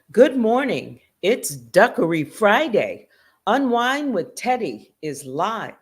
Good morning. It's Duckery Friday. Unwind with Teddy is live.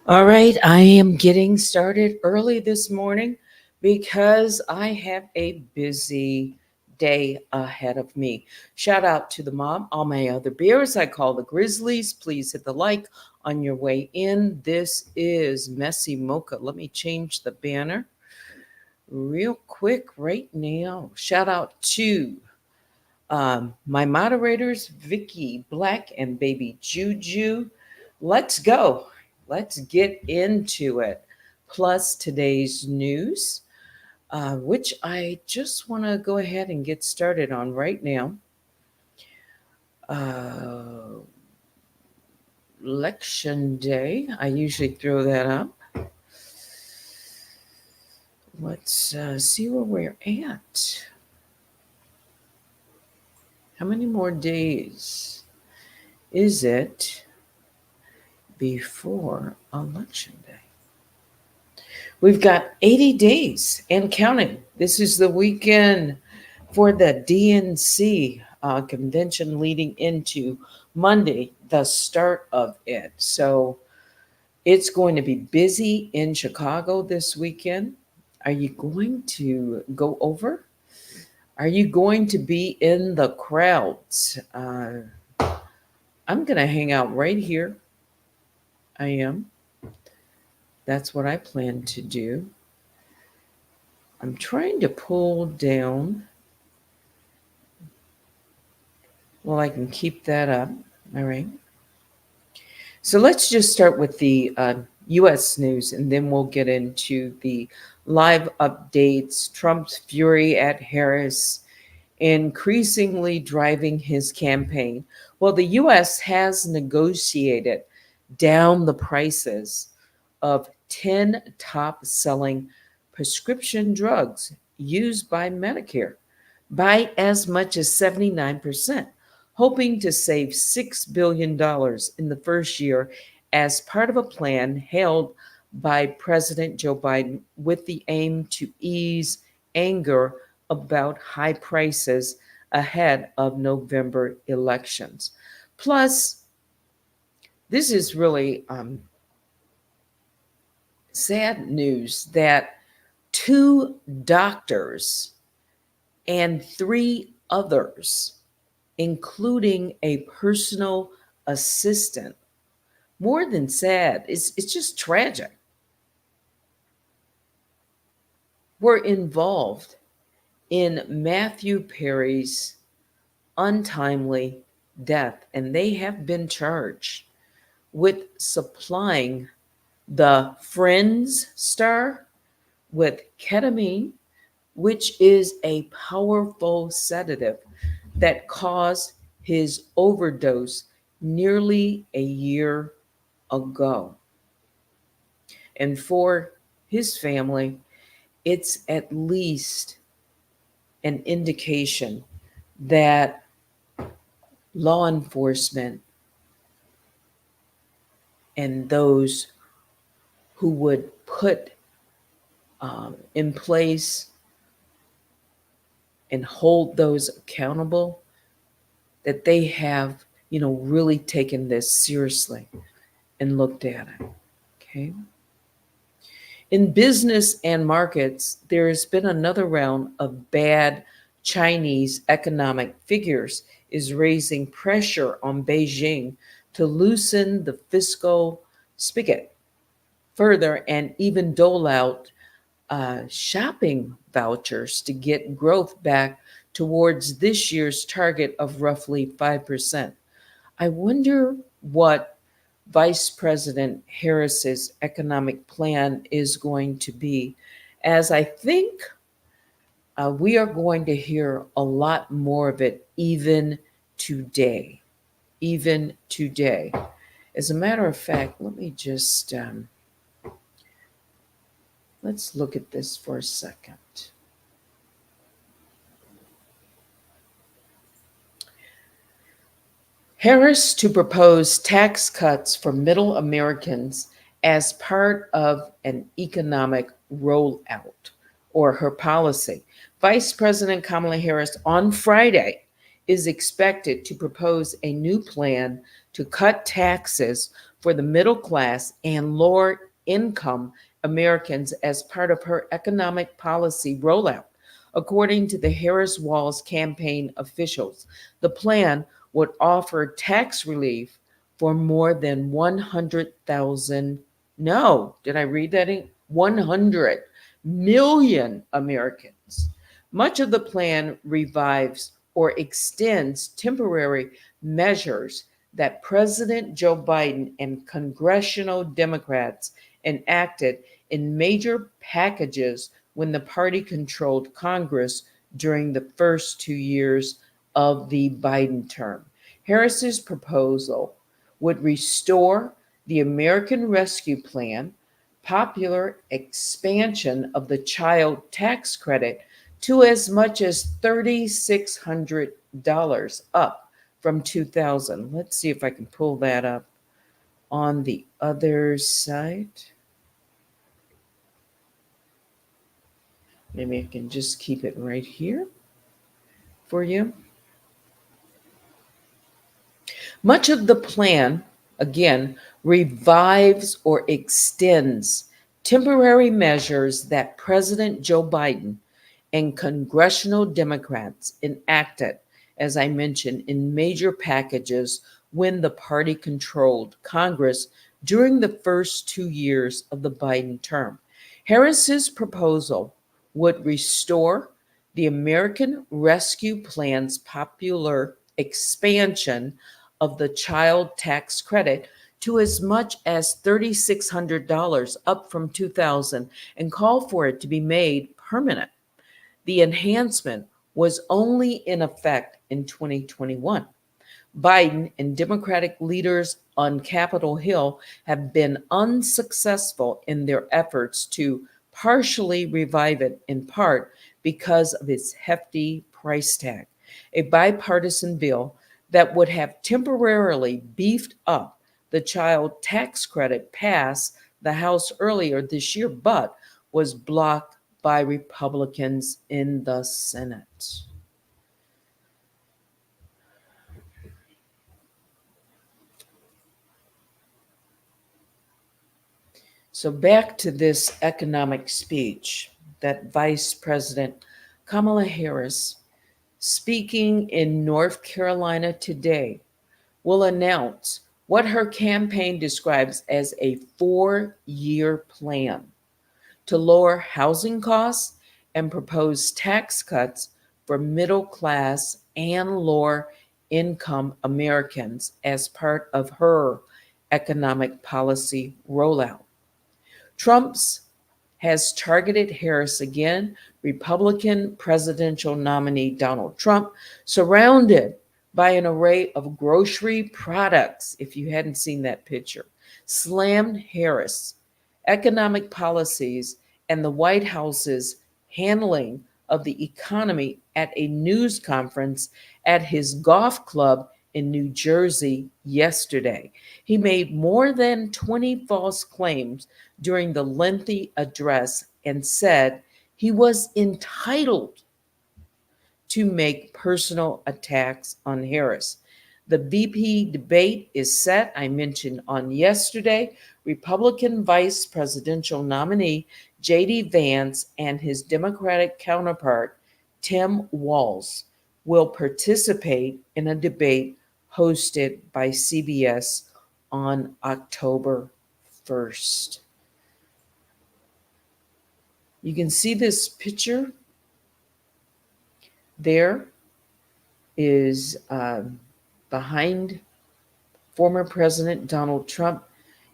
All right, I am getting started early this morning because I have a busy day ahead of me. Shout out to the mob, all my other bears. I call the Grizzlies. Please hit the like on your way in. This is MessyMocha. Let me change the banner real quick right now. Shout out to my moderators, Vicky Black and Baby Juju. Let's go. Let's get into it. Plus today's news, which I just want to go ahead and get started on right now. Election day. I usually throw that up. Let's see where we're at. How many more days is it before Election Day? We've got 80 days and counting. This is the weekend for the DNC convention leading into Monday, the start of it. So it's going to be busy in Chicago this weekend. Are you going to go over? Are you going to be in the crowds? I'm going to hang out right here. I am. That's what I plan to do. I'm trying to pull down. Well, I can keep that up. All right. So let's just start with the U.S. news, and then we'll get into the live updates. Trump's fury at Harris increasingly driving his campaign. Well, the U.S. has negotiated down the prices of 10 top selling prescription drugs used by Medicare by as much as 79%, hoping to save $6 billion in the first year as part of a plan held by President Joe Biden with the aim to ease anger about high prices ahead of November elections. Plus, this is really sad news that two doctors and three others, including a personal assistant, more than sad, it's just tragic, were involved in Matthew Perry's untimely death, and they have been charged with supplying the Friends star with ketamine, which is a powerful sedative that caused his overdose nearly a year ago. And for his family, it's at least an indication that law enforcement and those who would put in place and hold those accountable, that they have, really taken this seriously and looked at it. Okay. In business and markets, there has been another round of bad Chinese economic figures is raising pressure on Beijing to loosen the fiscal spigot further and even dole out shopping vouchers to get growth back towards this year's target of roughly 5%. I wonder what Vice President Harris's economic plan is going to be, as I think we are going to hear a lot more of it even today. Even today. As a matter of fact, let me just let's look at this for a second. Harris to propose tax cuts for middle Americans as part of an economic rollout, or her policy. Vice President Kamala Harris on Friday is expected to propose a new plan to cut taxes for the middle class and lower income Americans as part of her economic policy rollout. According to the Harris Walls campaign officials, the plan would offer tax relief for more than 100,000. No, did I read that? 100 million Americans. Much of the plan revives or extends temporary measures that President Joe Biden and congressional Democrats enacted in major packages when the party controlled Congress during the first 2 years of the Biden term. Harris's proposal would restore the American Rescue Plan, popular expansion of the child tax credit to as much as $3,600 up from 2000. Let's see if I can pull that up on the other side. Maybe I can just keep it right here for you. Much of the plan, again, revives or extends temporary measures that President Joe Biden and congressional Democrats enacted, as I mentioned, in major packages when the party controlled Congress during the first 2 years of the Biden term. Harris's proposal would restore the American Rescue Plan's popular expansion of the child tax credit to as much as $3,600 up from 2000 and call for it to be made permanent. The enhancement was only in effect in 2021. Biden and Democratic leaders on Capitol Hill have been unsuccessful in their efforts to partially revive it, in part because of its hefty price tag. A bipartisan bill that would have temporarily beefed up the child tax credit passed the House earlier this year, but was blocked by Republicans in the Senate. So back to this economic speech that Vice President Kamala Harris, speaking in North Carolina today, will announce what her campaign describes as a 4-year plan to lower housing costs and propose tax cuts for middle class and lower income Americans as part of her economic policy rollout. Trump's has targeted Harris again. Republican presidential nominee Donald Trump, surrounded by an array of grocery products, if you hadn't seen that picture, slammed Harris' economic policies and the White House's handling of the economy at a news conference at his golf club in New Jersey yesterday. He made more than 20 false claims during the lengthy address and said he was entitled to make personal attacks on Harris. The VP debate is set, I mentioned on yesterday. Republican vice presidential nominee J.D. Vance and his Democratic counterpart Tim Walz will participate in a debate hosted by CBS on October 1st. You can see this picture there is behind former President Donald Trump.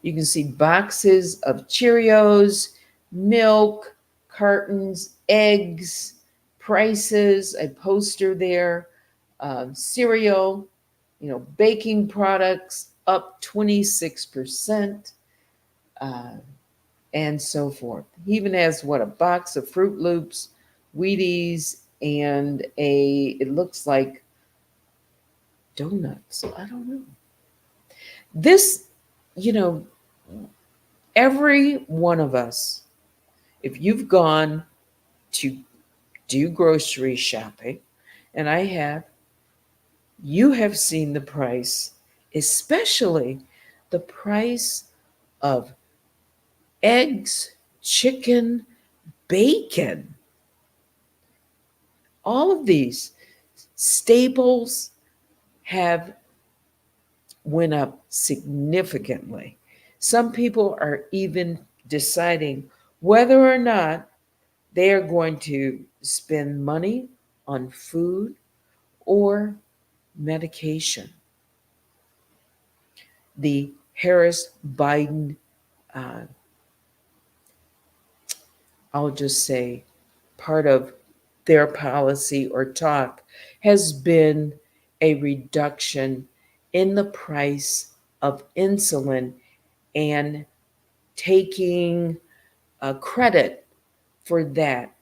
You can see boxes of Cheerios, milk, cartons, eggs, prices, a poster there, cereal, baking products up 26%, and so forth. He even has a box of Fruit Loops, Wheaties, and it looks like donuts. I don't know. This, every one of us, if you've gone to do grocery shopping, and I have, you have seen the price, especially the price of eggs, chicken, bacon. All of these staples have went up significantly. Some people are even deciding whether or not they are going to spend money on food or medication. The Harris Biden, I'll just say, part of their policy or talk has been a reduction in the price of insulin and taking credit for that,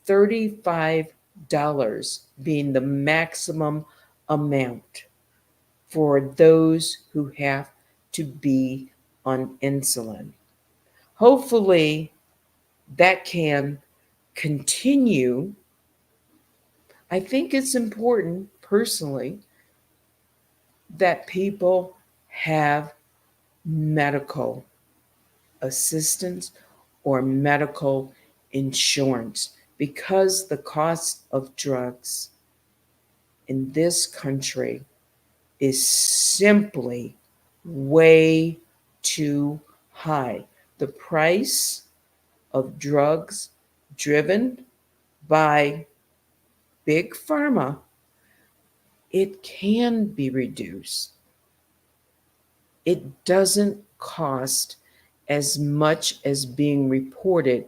$35 being the maximum amount for those who have to be on insulin. Hopefully, that can continue. I think it's important, personally, that people have medical assistance or medical insurance because the cost of drugs in this country is simply way too high. The price of drugs driven by big pharma, it can be reduced. It doesn't cost as much as being reported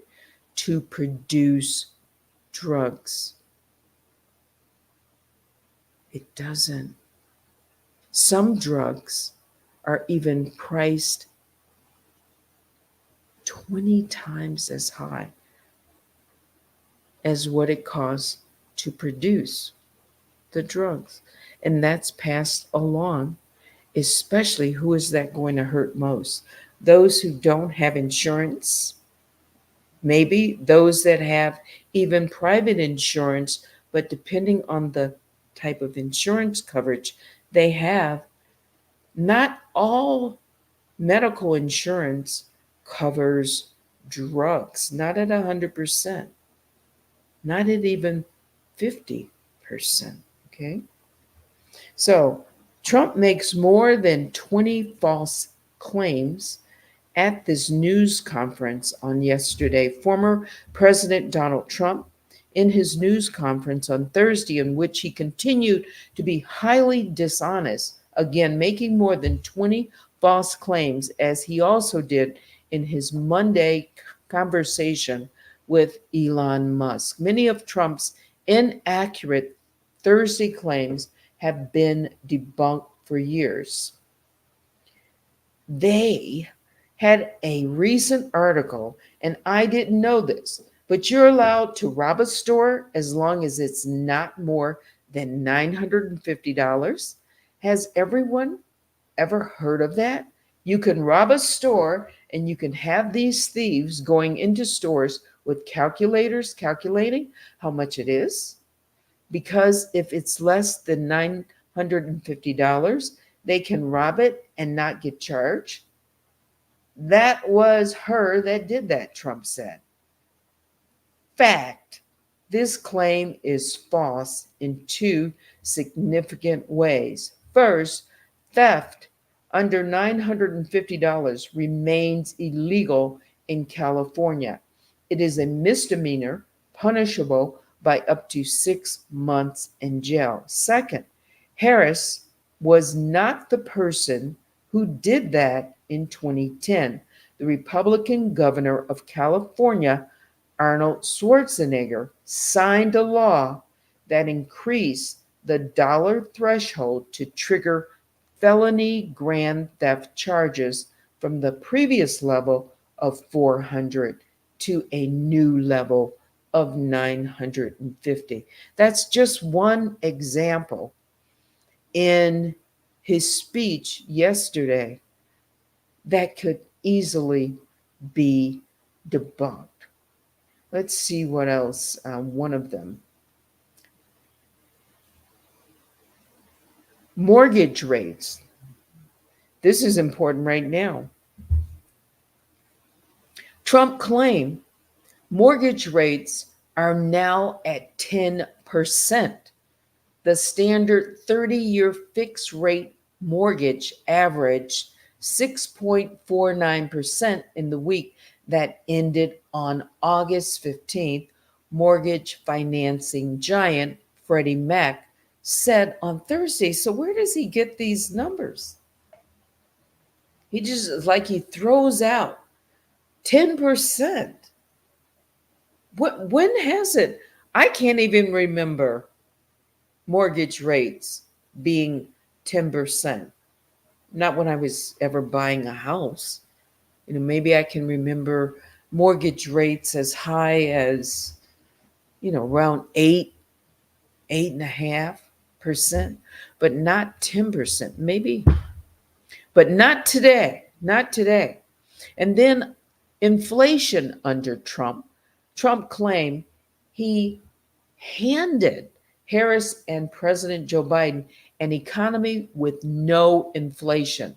to produce drugs. It doesn't. Some drugs are even priced 20 times as high as what it costs to produce the drugs. And that's passed along, especially who is that going to hurt most? those who don't have insurance, maybe those that have even private insurance, but depending on the type of insurance coverage they have, not all medical insurance covers drugs, not at 100%, not at even 50%. Okay. So Trump makes more than 20 false claims at this news conference on yesterday. Former President Donald Trump, in his news conference on Thursday, in which he continued to be highly dishonest, again, making more than 20 false claims, as he also did in his Monday conversation with Elon Musk. Many of Trump's inaccurate Thursday claims have been debunked for years. They had a recent article, and I didn't know this, but you're allowed to rob a store as long as it's not more than $950. Has everyone ever heard of that? You can rob a store and you can have these thieves going into stores with calculators calculating how much it is. Because if it's less than $950, they can rob it and not get charged. That was her that did that, Trump said. Fact, this claim is false in two significant ways. First, theft under $950 remains illegal in California. It is a misdemeanor punishable by up to 6 months in jail. Second, Harris was not the person who did that in 2010. The Republican governor of California, Arnold Schwarzenegger, signed a law that increased the dollar threshold to trigger felony grand theft charges from the previous level of 400 to a new level of 950. That's just one example in his speech yesterday that could easily be debunked. Let's see what else. One of them. Mortgage rates. This is important right now. Trump claimed mortgage rates are now at 10%. The standard 30-year fixed rate mortgage averaged 6.49% in the week that ended on August 15th, mortgage financing giant Freddie Mac said on Thursday. So where does he get these numbers? He just, like, he throws out 10%. When has it? I can't even remember mortgage rates being 10%. Not when I was ever buying a house. Maybe I can remember mortgage rates as high as, around 8.5%, but not 10%. Maybe, but not today. Not today. And then inflation under Trump. Trump claimed he handed Harris and President Joe Biden an economy with no inflation.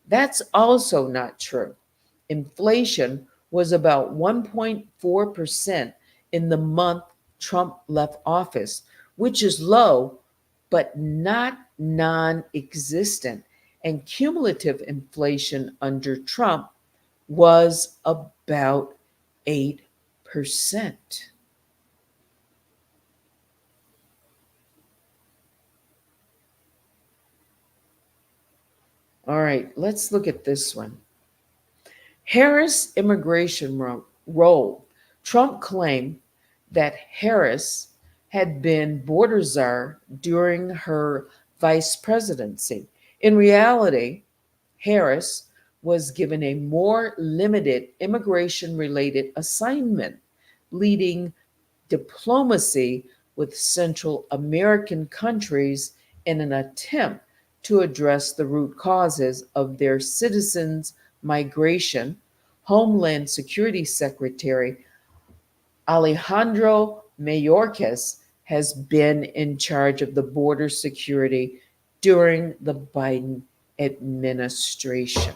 That's also not true. Inflation was about 1.4% in the month Trump left office, which is low, but not non existent. And cumulative inflation under Trump was about 8%. All right, let's look at this one. Harris immigration role. Trump claimed that Harris had been border czar during her vice presidency. In reality, Harris was given a more limited immigration related assignment, leading diplomacy with Central American countries in an attempt to address the root causes of their citizens' Migration, Homeland Security Secretary Alejandro Mayorkas has been in charge of the border security during the Biden administration.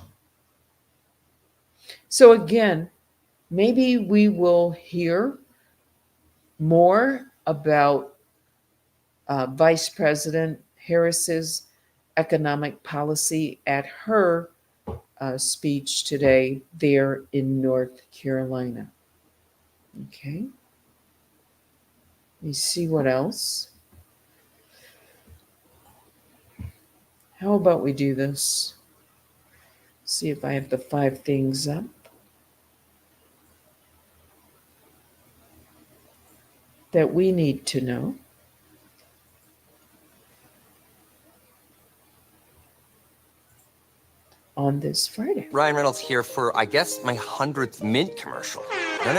So, again, maybe we will hear more about Vice President Harris's economic policy at her speech today there in North Carolina. Okay. Let me see what else. How about we do this? See if I have the 5 things up. That we need to know. On this Friday. Ryan Reynolds here for, I guess, my 100th Mint commercial. No,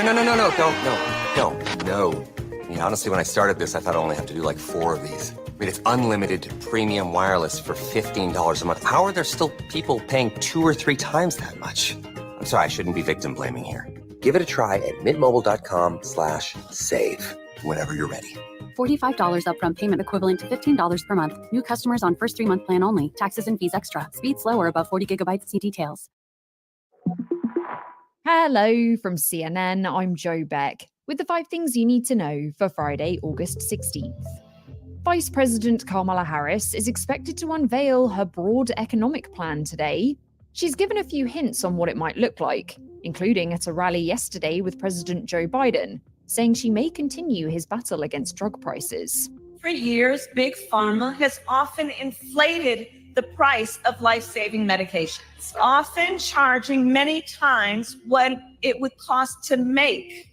don't. I mean, honestly, when I started this, I thought I only have to do like 4 of these. I mean, it's unlimited premium wireless for $15 a month. How are there still people paying 2 or 3 times that much? I'm sorry, I shouldn't be victim blaming here. Give it a try at mintmobile.com/save whenever you're ready. $45 upfront payment equivalent to $15 per month. New customers on first 3-month plan only. Taxes and fees extra. Speed slower above 40 gigabytes. See details. Hello from CNN. I'm Joe Beck with the 5 things you need to know for Friday, August 16th. Vice President Kamala Harris is expected to unveil her broad economic plan today. She's given a few hints on what it might look like, including at a rally yesterday with President Joe Biden, saying she may continue his battle against drug prices. For years, Big Pharma has often inflated the price of life-saving medications, often charging many times what it would cost to make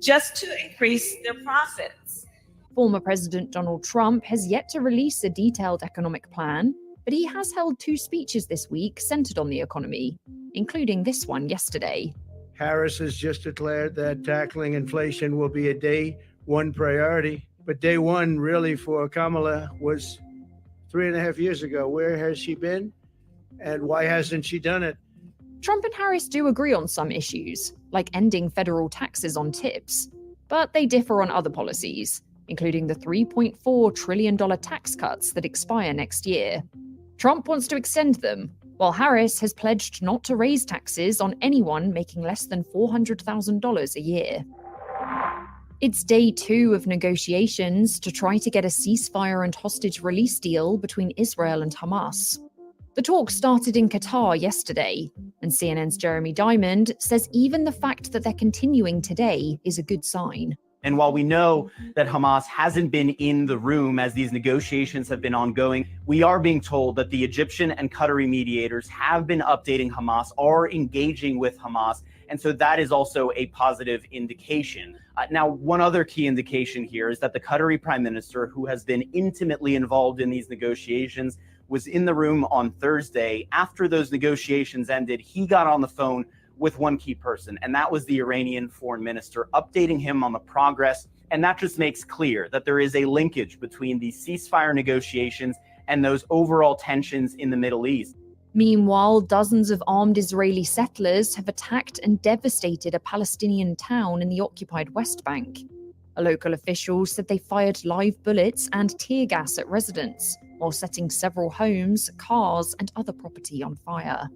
just to increase their profits. Former President Donald Trump has yet to release a detailed economic plan, but he has held 2 speeches this week centered on the economy, including this one yesterday. Harris has just declared that tackling inflation will be a day 1 priority. But day 1 really for Kamala was 3.5 years ago. Where has she been? And why hasn't she done it? Trump and Harris do agree on some issues, like ending federal taxes on tips, but they differ on other policies, including the $3.4 trillion tax cuts that expire next year. Trump wants to extend them, while Harris has pledged not to raise taxes on anyone making less than $400,000 a year. It's day 2 of negotiations to try to get a ceasefire and hostage release deal between Israel and Hamas. The talks started in Qatar yesterday, and CNN's Jeremy Diamond says even the fact that they're continuing today is a good sign. And while we know that Hamas hasn't been in the room as these negotiations have been ongoing, we are being told that the Egyptian and Qatari mediators have been updating Hamas, are engaging with Hamas. And so that is also a positive indication. Now, one other key indication here is that the Qatari prime minister, who has been intimately involved in these negotiations, was in the room on Thursday. After those negotiations ended, he got on the phone with one key person, and that was the Iranian foreign minister, updating him on the progress. And that just makes clear that there is a linkage between these ceasefire negotiations and those overall tensions in the Middle East. Meanwhile, dozens of armed Israeli settlers have attacked and devastated a Palestinian town in the occupied West Bank. A local official said they fired live bullets and tear gas at residents, while setting several homes, cars, and other property on fire.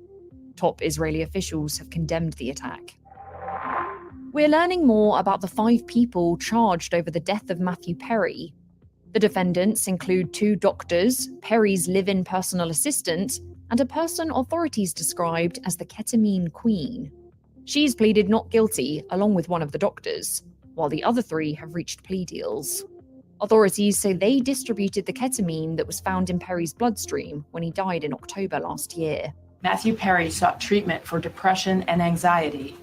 Top Israeli officials have condemned the attack. We're learning more about the 5 people charged over the death of Matthew Perry. The defendants include 2 doctors, Perry's live-in personal assistant, and a person authorities described as the ketamine queen. She's pleaded not guilty, along with one of the doctors, while the other 3 have reached plea deals. Authorities say they distributed the ketamine that was found in Perry's bloodstream when he died in October last year. Matthew Perry sought treatment for depression and anxiety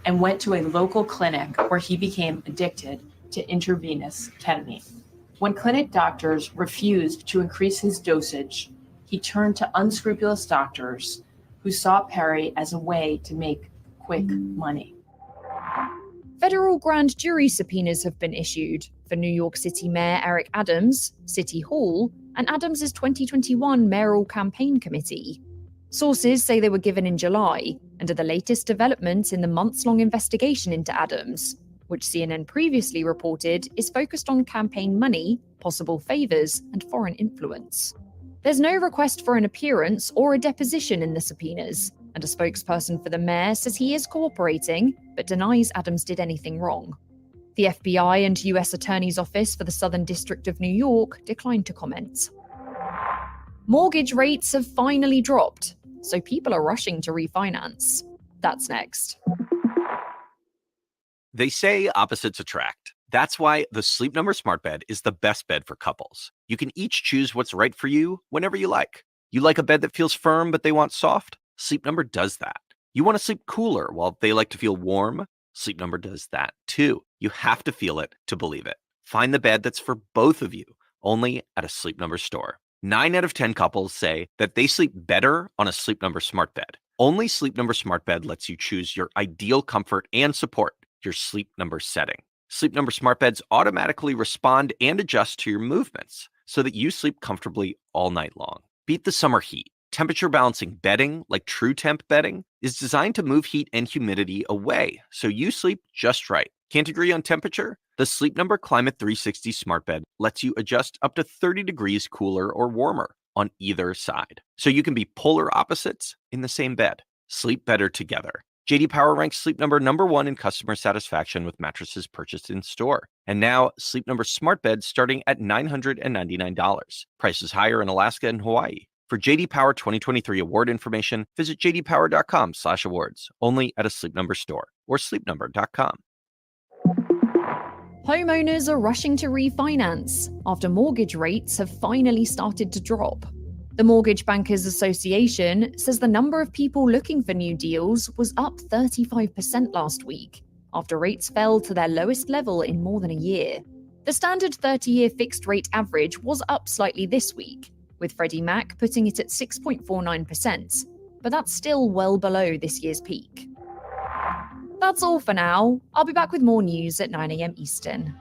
and went to a local clinic where he became addicted to intravenous ketamine. When clinic doctors refused to increase his dosage, he turned to unscrupulous doctors who saw Perry as a way to make quick money. Federal grand jury subpoenas have been issued for New York City Mayor Eric Adams, City Hall, and Adams' 2021 mayoral campaign committee. Sources say they were given in July, and are the latest developments in the months-long investigation into Adams, which CNN previously reported is focused on campaign money, possible favors, and foreign influence. There's no request for an appearance or a deposition in the subpoenas, and a spokesperson for the mayor says he is cooperating, but denies Adams did anything wrong. The FBI and US Attorney's Office for the Southern District of New York declined to comment. Mortgage rates have finally dropped, so people are rushing to refinance. That's next. They say opposites attract. That's why the Sleep Number Smart Bed is the best bed for couples. You can each choose what's right for you whenever you like. You like a bed that feels firm but they want soft? Sleep Number does that. You want to sleep cooler while they like to feel warm? Sleep Number does that too. You have to feel it to believe it. Find the bed that's for both of you, only at a Sleep Number store. 9 out of 10 couples say that they sleep better on a Sleep Number Smart Bed. Only Sleep Number Smart Bed lets you choose your ideal comfort and support your Sleep Number setting. Sleep Number Smart Beds automatically respond and adjust to your movements so that you sleep comfortably all night long. Beat the summer heat. Temperature balancing bedding, like True Temp bedding, is designed to move heat and humidity away so you sleep just right. Can't agree on temperature? The Sleep Number Climate 360 Smart Bed lets you adjust up to 30 degrees cooler or warmer on either side, so you can be polar opposites in the same bed. Sleep better together. J.D. Power ranks Sleep Number #1 in customer satisfaction with mattresses purchased in store. And now, Sleep Number Smart Beds starting at $999. Prices higher in Alaska and Hawaii. For J.D. Power 2023 award information, visit jdpower.com/awards. Only at a Sleep Number store or sleepnumber.com. Homeowners are rushing to refinance after mortgage rates have finally started to drop. The Mortgage Bankers Association says the number of people looking for new deals was up 35% last week, after rates fell to their lowest level in more than a year. The standard 30-year fixed rate average was up slightly this week, with Freddie Mac putting it at 6.49%, but that's still well below this year's peak. That's all for now. I'll be back with more news at 9 a.m. Eastern.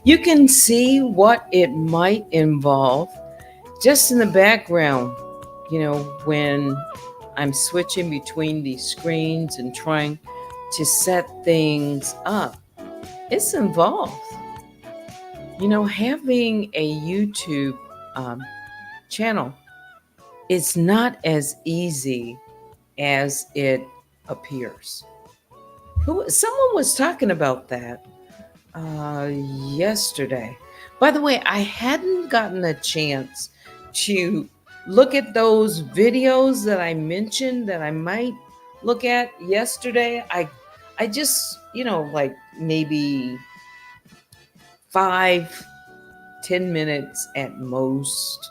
You can see what it might involve just in the background, when I'm switching between these screens and trying to set things up. It's involved. Having a YouTube channel, it's not as easy as it appears. Someone was talking about that yesterday. By the way, I hadn't gotten a chance to look at those videos that I mentioned that I might look at yesterday. I just, like maybe 5-10 minutes at most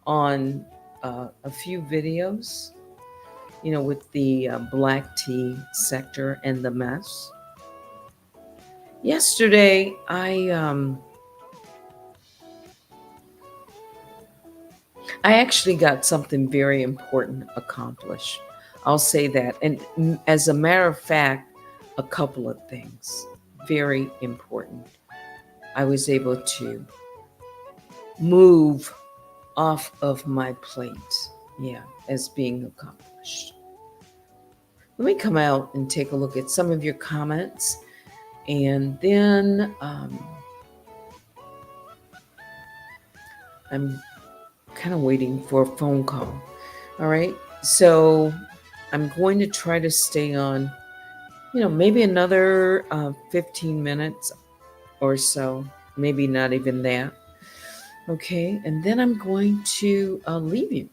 on a few videos, with the black tea sector and the mess. Yesterday, I actually got something very important accomplished. I'll say that. And as a matter of fact, a couple of things very important. I was able to move off of my plate, as being accomplished. Let me come out and take a look at some of your comments, and then I'm kind of waiting for a phone call. All right, so I'm going to try to stay on, maybe another 15 minutes or so, maybe not even that. Okay, and then I'm going to leave you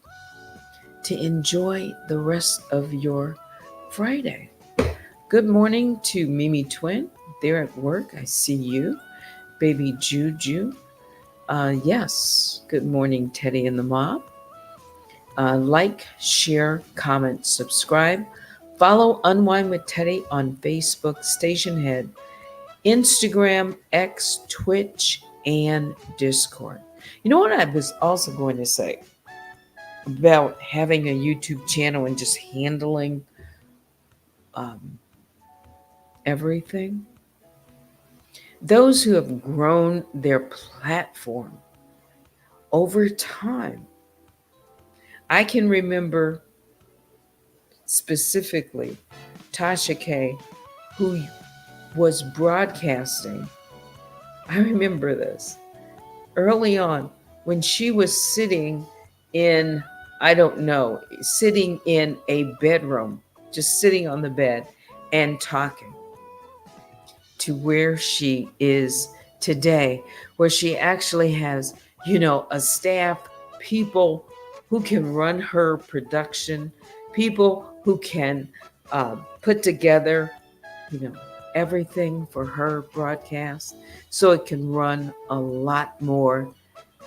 to enjoy the rest of your Friday. Good morning to Mimi Twin. They're at work. I see you. Baby Juju. Yes. Good morning, Teddy and the Mob. Like, share, comment, subscribe. Follow Unwind with Teddy on Facebook, Station Head, Instagram, X, Twitch, and Discord. You know what I was also going to say about having a YouTube channel and just handling everything? Those who have grown their platform over time. I can remember specifically Tasha K, who was broadcasting. I remember this early on when she was sitting in, sitting in a bedroom, just sitting on the bed and talking, to where she is today, where she actually has, a staff, people who can run her production, people who can put together, everything for her broadcast so it can run a lot more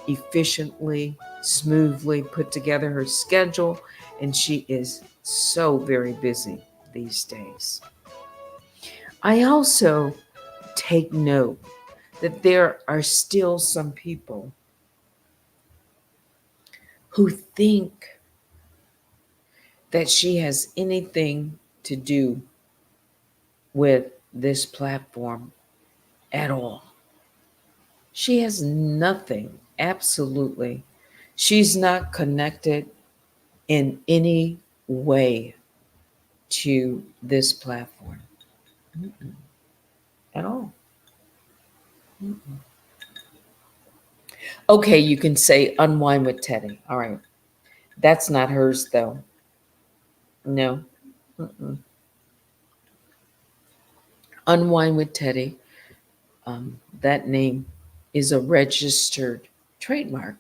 efficiently, smoothly, put together her schedule. And she is so very busy these days. I also take note that there are still some people who think that she has anything to do with this platform at all. She has nothing, absolutely. She's not connected in any way to this platform. At all. Okay, you can say Unwind with Teddy. All right. That's not hers, though. No. Unwind with Teddy. That name is a registered trademark.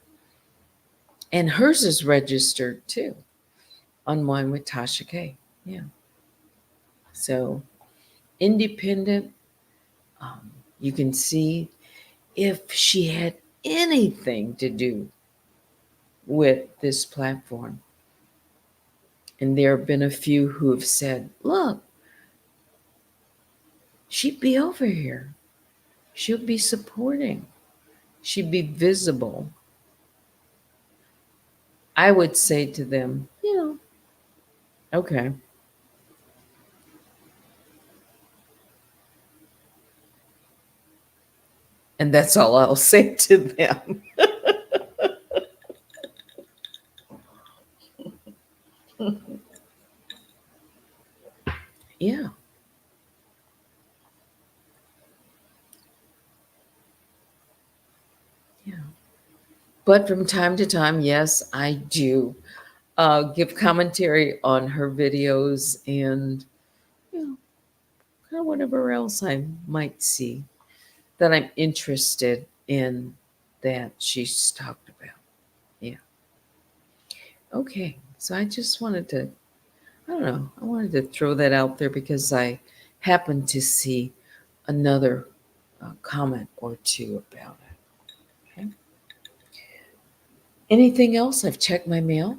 And hers is registered too. Unwind with Tasha K. Yeah. So independent. You can see if she had anything to do with this platform. And there have been a few who have said, look, she'd be over here. She'll be supporting. She'd be visible. I would say to them, okay. And that's all I'll say to them. Yeah. Yeah. But from time to time, yes, I do give commentary on her videos and, you know, kind of whatever else I might see that I'm interested in that she's talked about. Yeah. Okay. So I just wanted to, I don't know, I wanted to throw that out there because I happened to see another comment or two about it. Okay. Anything else? I've checked my mail.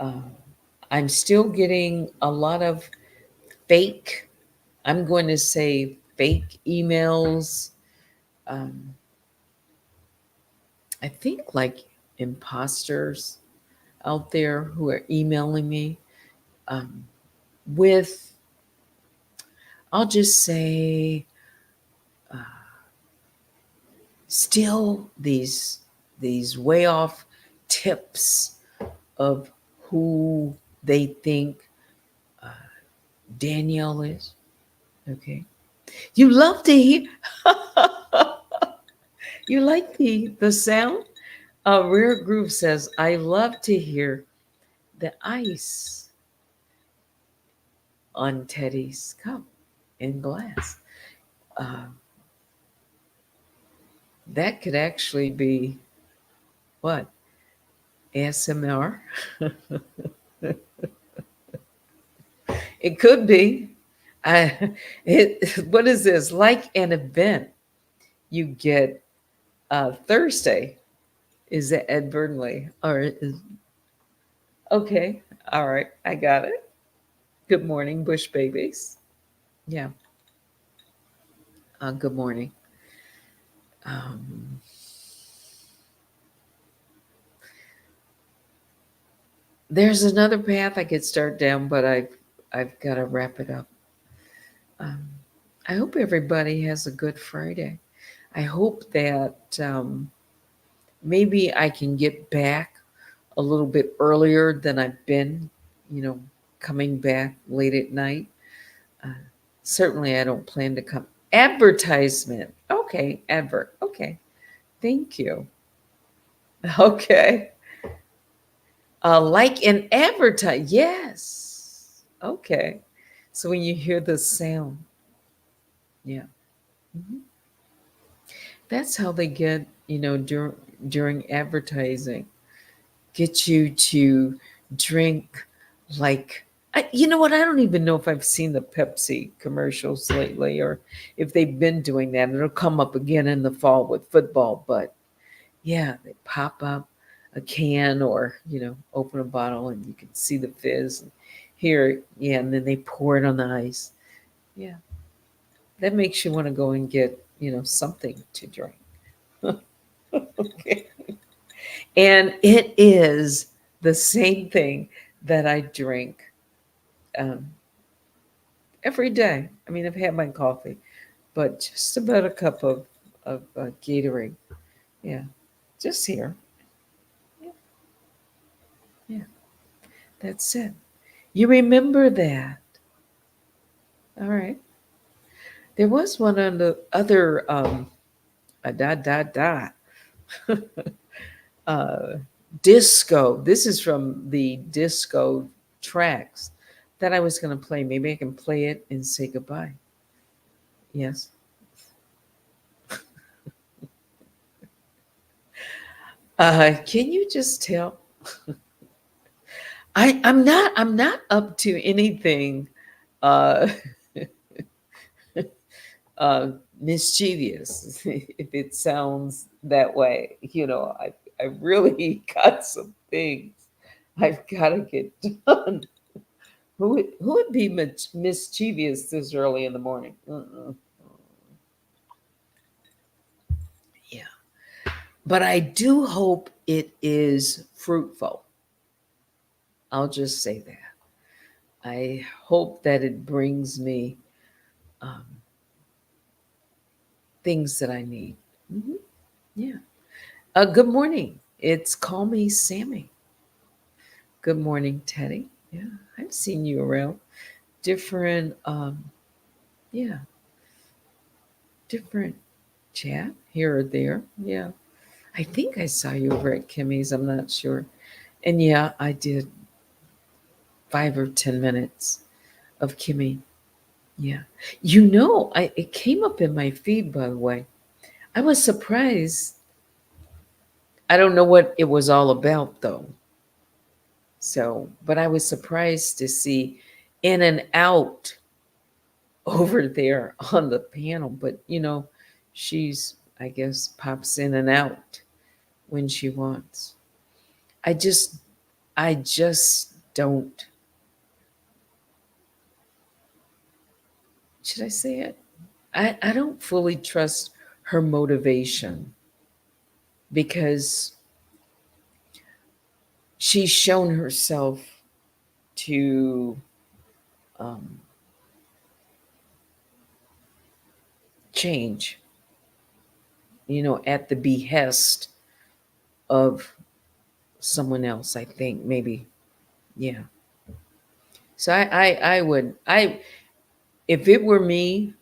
Uh, I'm still getting a lot of fake, I'm going to say fake emails. Um, I think like imposters out there who are emailing me um, with, I'll just say, uh, still these way off tips of who they think uh, Danielle is. Okay, you love to hear. You like the sound? Rare Groove says, I love to hear the ice on Teddy's cup and glass. Uh, that could actually be what? ASMR? It could be. What is this? Like an event you get Thursday. Is it Ed Burnley? Or is, okay. All right. I got it. Good morning, Bush babies. Yeah. Good morning. Um, there's another path I could start down, but I've got to wrap it up. Um, I hope everybody has a good Friday. I hope that maybe I can get back a little bit earlier than I've been, you know, coming back late at night. Uh, Certainly, I don't plan to come. Advertisement. Okay, advert. Okay, thank you. Okay. Like an advertise. Yes. Okay. So when you hear the sound, yeah. Mhm. That's how they get, you know, during advertising, get you to drink like, you know what? I don't even know if I've seen the Pepsi commercials lately or if they've been doing that. It'll come up again in the fall with football, but yeah, they pop up a can or, you know, open a bottle and you can see the fizz and hear, yeah, and then they pour it on the ice. Yeah, that makes you want to go and get, you know, something to drink. Okay. And it is the same thing that I drink um, every day. I mean, I've had my coffee, but just about a cup of Gatorade. Yeah, just here. Yeah, yeah, that's it. You remember that. All right. There was one on the other dot dot dot uh, disco. This is from the disco tracks that I was going to play. Maybe I can play it and say goodbye. Yes. Can you just tell? I'm not up to anything uh, mischievous. If it sounds that way, you know, I really got some things I've got to get done. Who would be mischievous this early in the morning? Mm-mm. Yeah, but I do hope it is fruitful. I'll just say that. I hope that it brings me um, things that I need. Yeah. Good morning. It's Call Me Sammy. Good morning, Teddy. Yeah, I've seen you around. Different, yeah, different chat here or there. Yeah. I think I saw you over at Kimmy's. I'm not sure. And yeah, I did 5 or 10 minutes of Kimmy. Yeah. It came up in my feed, by the way. I was surprised. I don't know what it was all about though. So, but I was surprised to see In and Out over there on the panel. But she's, I guess, pops in and out when she wants. I just don't, should I say it? I don't fully trust her motivation because she's shown herself to change, at the behest of someone else, I think, maybe. Yeah. So I would, if it were me,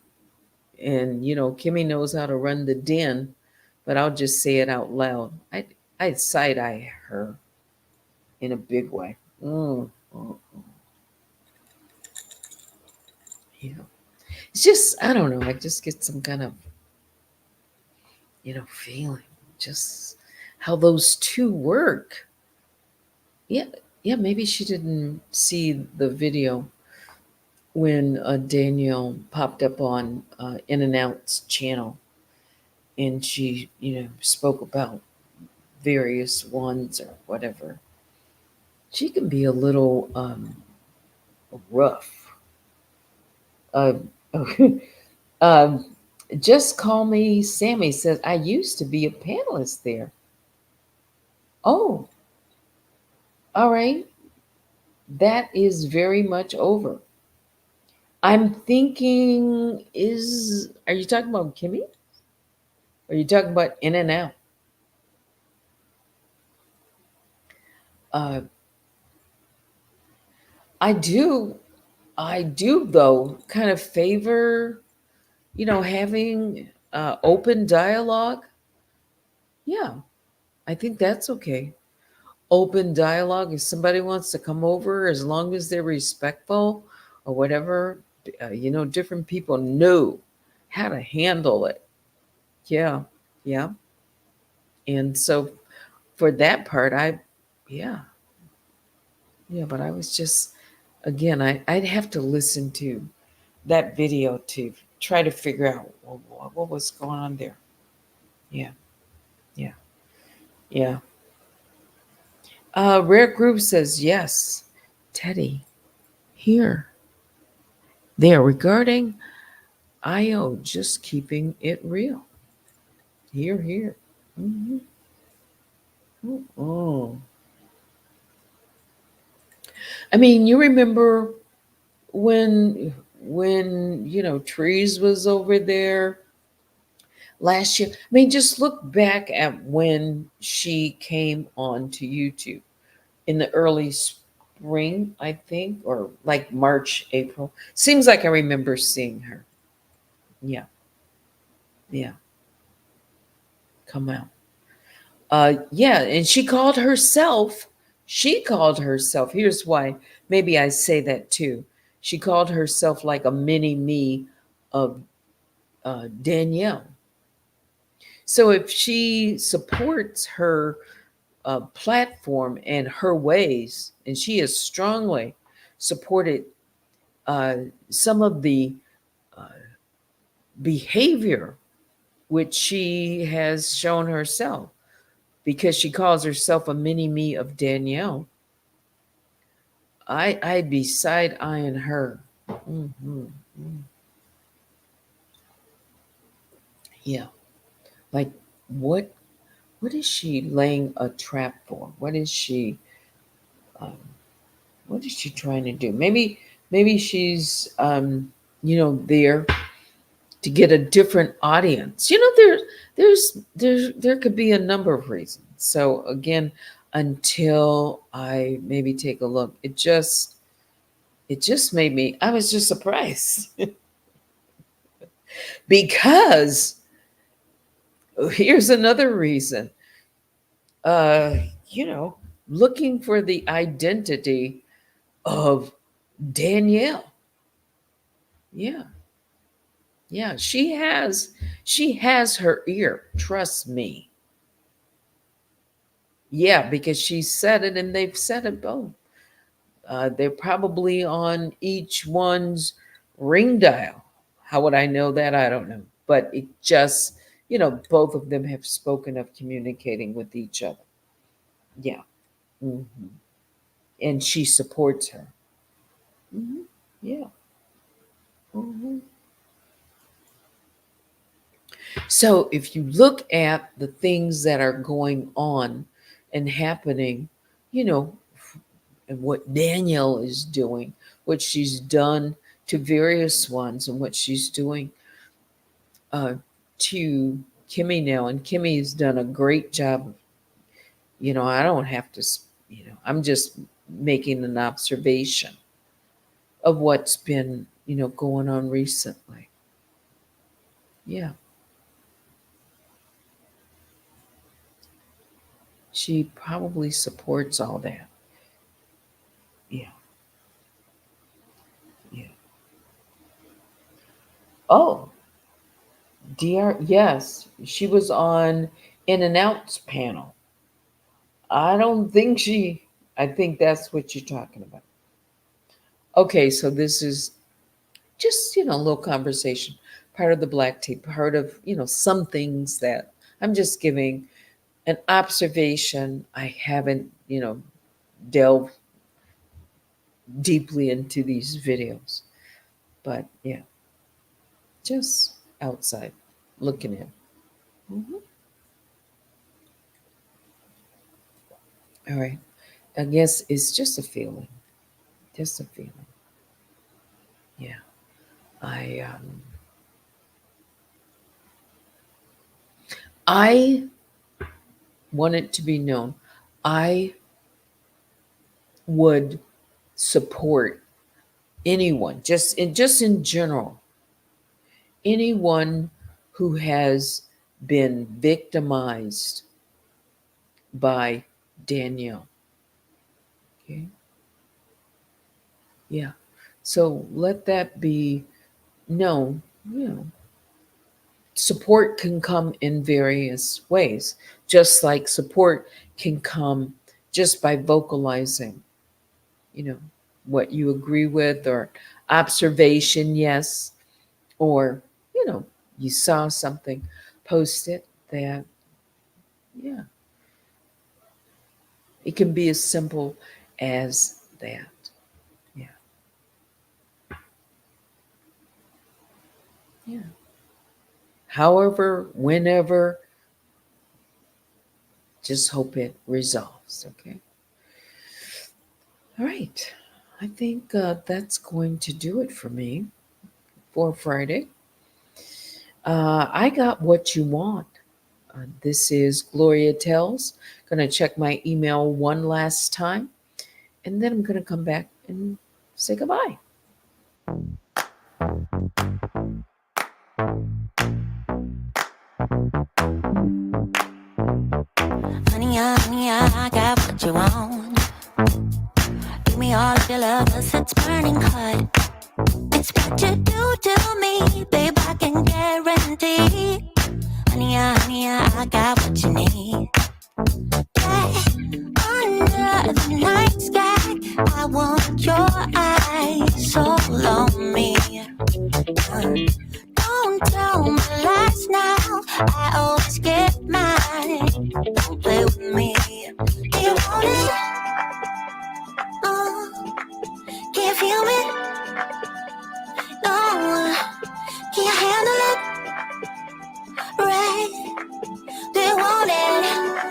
and Kimmy knows how to run the den, but I'll just say it out loud. I'd side eye her in a big way. Yeah. It's just, I don't know. I just get some kind of, feeling, just how those two work. Yeah. Yeah. Maybe she didn't see the video when Danielle popped up on In and Out's channel, and she, spoke about various ones or whatever. She can be a little rough. Uh, um, just Call Me Sammy says, I used to be a panelist there. Oh, all right. That is very much over. I'm thinking, are you talking about Kimmy? Are you talking about In and Out? Uh, I do though kind of favor, having open dialogue. Yeah, I think that's okay. Open dialogue. If somebody wants to come over, as long as they're respectful or whatever, different people know how to handle it. Yeah, yeah. And so for that part, yeah, yeah. But I was just, again, I'd have to listen to that video to try to figure out what was going on there. Yeah, yeah, yeah. Rare Group says yes, Teddy. Here, there regarding IO, just keeping it real. Here, here. Mm-hmm. Oh, I mean, you remember when Trees was over there last year. I mean, just look back at when she came on to YouTube in the early spring, I think, or like March, April. Seems like I remember seeing her. Yeah, yeah, come out. Yeah, and she called herself, here's why maybe I say that too. She called herself like a mini me of Danielle. So if she supports her platform and her ways, and she has strongly supported some of the uh, behavior which she has shown herself, because she calls herself a mini me of Danielle, I'd be side eyeing her. Mm-hmm. Yeah, like what is she laying a trap for? Um, what is she trying to do? Maybe she's there to get a different audience. There could be a number of reasons. So again, until I maybe take a look, it just made me, I was just surprised. Because here's another reason. You know, looking for the identity of Danielle. Yeah. Yeah, she has her ear, trust me. Yeah, because she said it and they've said it both. They're probably on each one's ring dial. How would I know that? I don't know. But it just, both of them have spoken of communicating with each other. Yeah. hmm And she supports her. Yeah. hmm So if you look at the things that are going on and happening, you know, and what Danielle is doing, what she's done to various ones, and what she's doing to Kimmy now. And Kimmy has done a great job. I don't have to, I'm just making an observation of what's been, going on recently. Yeah. She probably supports all that. Yeah. Yeah. Oh, dear. Yes. She was on In and Out's panel. I think that's what you're talking about. Okay. So this is just, a little conversation, part of the BlackTea, part of, some things that I'm just giving an observation. I haven't, delved deeply into these videos, but yeah, just outside looking in. All right. I guess it's just a feeling. Just a feeling. Yeah. I want it to be known. I would support anyone, just in general, anyone who has been victimized by Danielle. Okay. Yeah. So let that be known. Support can come in various ways, just like support can come just by vocalizing, what you agree with, or observation, yes, or, you saw something, post it, that, yeah, it can be as simple as that. Yeah. Yeah. However, whenever, just hope it resolves. Okay. All right. I think that's going to do it for me for Friday. I got what you want. This is Gloria Tells. Going to check my email one last time, and then I'm going to come back and say goodbye. Honey, I got what you want. Give me all of your love, 'cause it's burning hot. It's what you do to me, babe, I can guarantee. Honey, I got what you need. Yeah, under the night sky, I want your eyes all on me. Don't tell me lies now, I always get mine. Don't play with me. Do you want it? Can you feel me? No. Can you handle it? Right? Do you want it?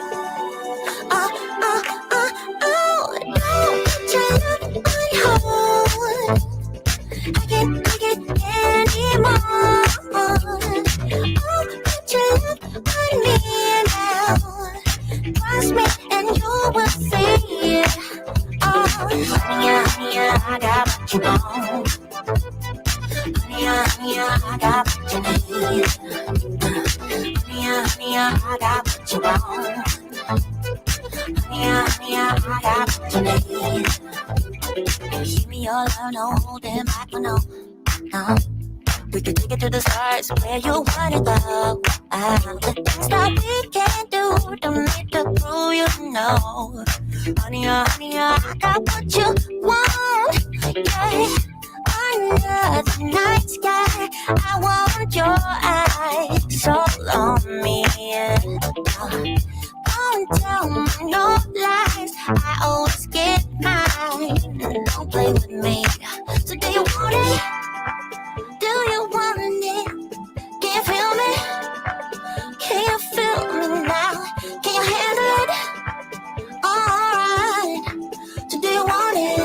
and you will see. Oh, honey, I got what you want. Honey, I got what you need. Honey, I got what you want. Honey, I got what you need. Give me your love, no holding back, no. We can take it to the stars where you wanna go. The things that we can do, don't need to prove you know. Honey, I got what you want. Yeah. Under the night sky, I want your eyes all on me. Don't tell me no lies, I always get mine. Don't play with me. So do you want it? Do you want it? Can you feel me? Can you feel me now? Can you handle it? Alright. So do you want it?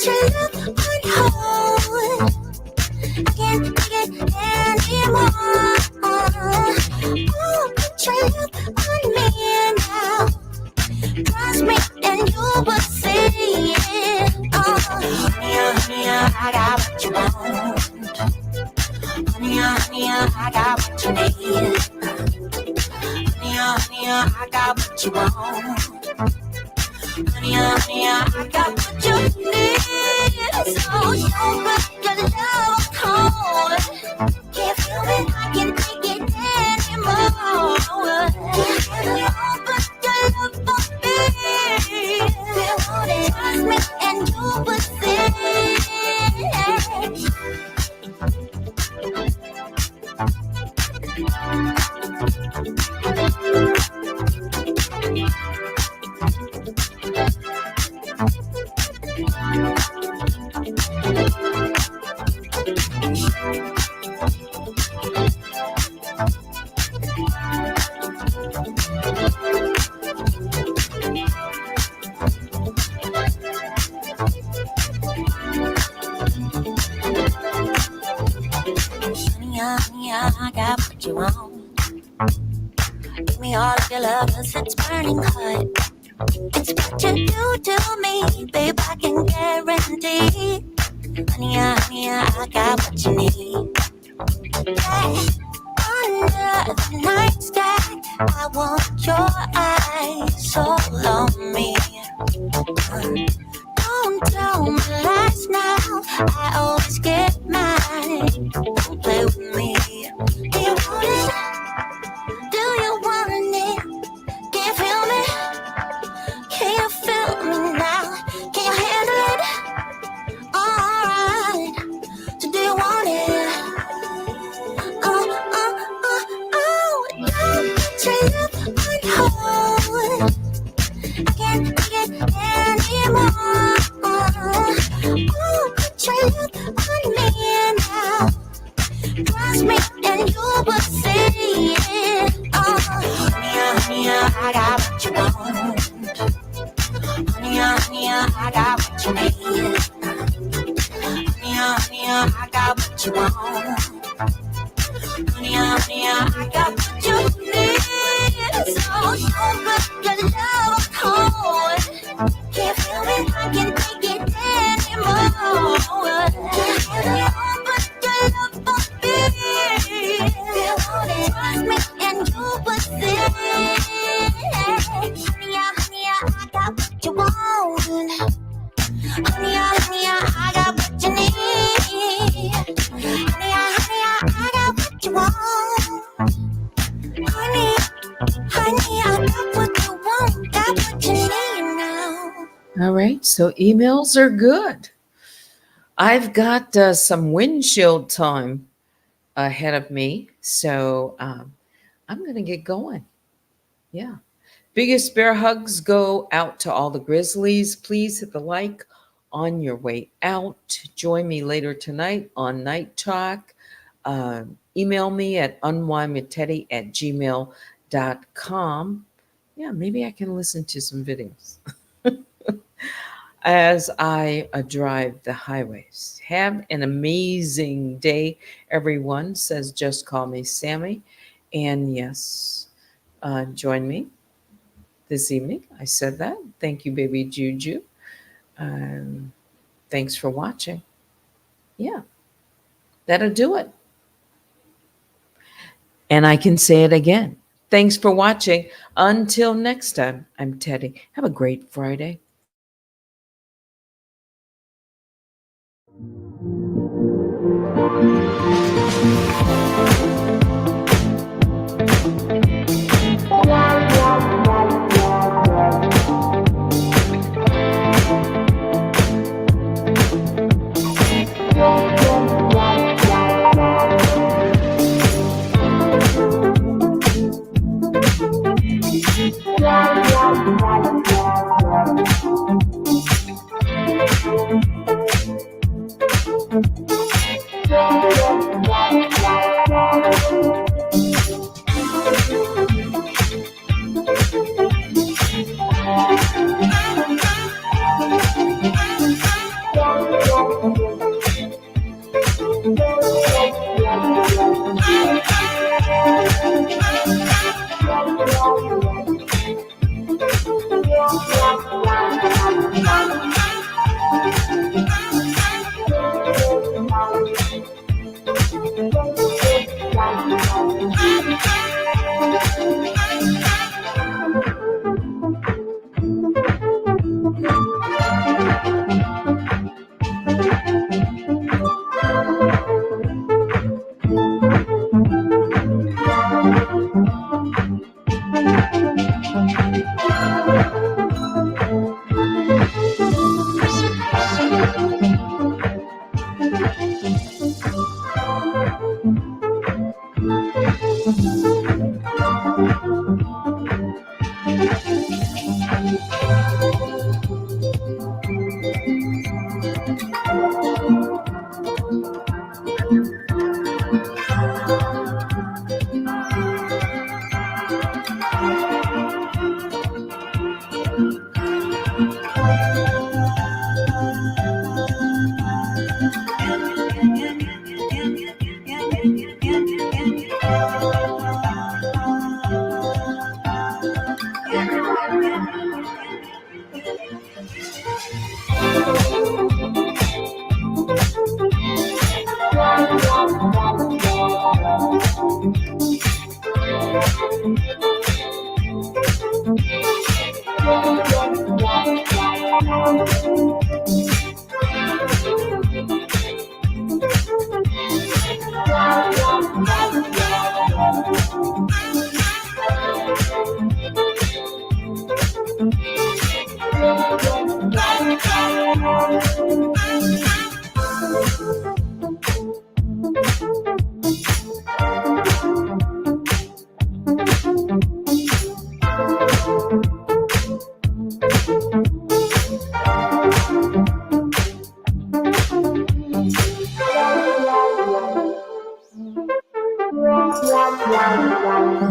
Your love on hold. I can't take it anymore. Put your love on me now. Trust me and you will see it. Honey, I got what you want. Honey, I got what you need. Honey, I got what you want. Honey, I got what you need. So don't put your love cold. Can't feel it, I can't take it anymore. Don't put your love on me. Trust me and you will see. I got what you want. Give me all of your love, 'cause it's burning hot. It's what you do to me, babe, I can guarantee. Honey, I got what you need. Yeah. Under the night sky, I want your eyes all on me. Don't tell me lies now, I always get mine. Don't play with me. Do you want it? Do you want it? Can you feel me? Can you feel me now? Can you handle it? Alright. So do you want it? Don't put your love on hold. I can't take it anymore. Put your love on me now. Trust me and you will see it. Honey, I got what you want. Honey, I got what you need. Honey, I got what you want. Honey, I got what you need. So don't put your love cold. Can't feel me, I can't take it anymore. Don't put your love on me. Trust me and you will see. Honey, I got what you want. Honey, I got what you need. Honey, I got what you want. Honey, I got what you want. Got what you need now. All right, so emails are good. I've got some windshield time ahead of me, so I'm going to get going. Yeah. Biggest bear hugs go out to all the Grizzlies. Please hit the like on your way out. Join me later tonight on Night Talk. Email me at unwinewithteddy@gmail.com. Yeah, maybe I can listen to some videos as I drive the highways. Have an amazing day, everyone, says Just Call Me Sammy. And yes, join me this evening. I said that. Thank you, baby Juju. Thanks for watching. Yeah, that'll do it. And I can say it again. Thanks for watching. Until next time, I'm Teddy. Have a great Friday.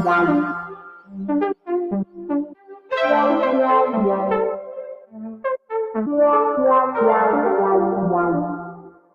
Wow.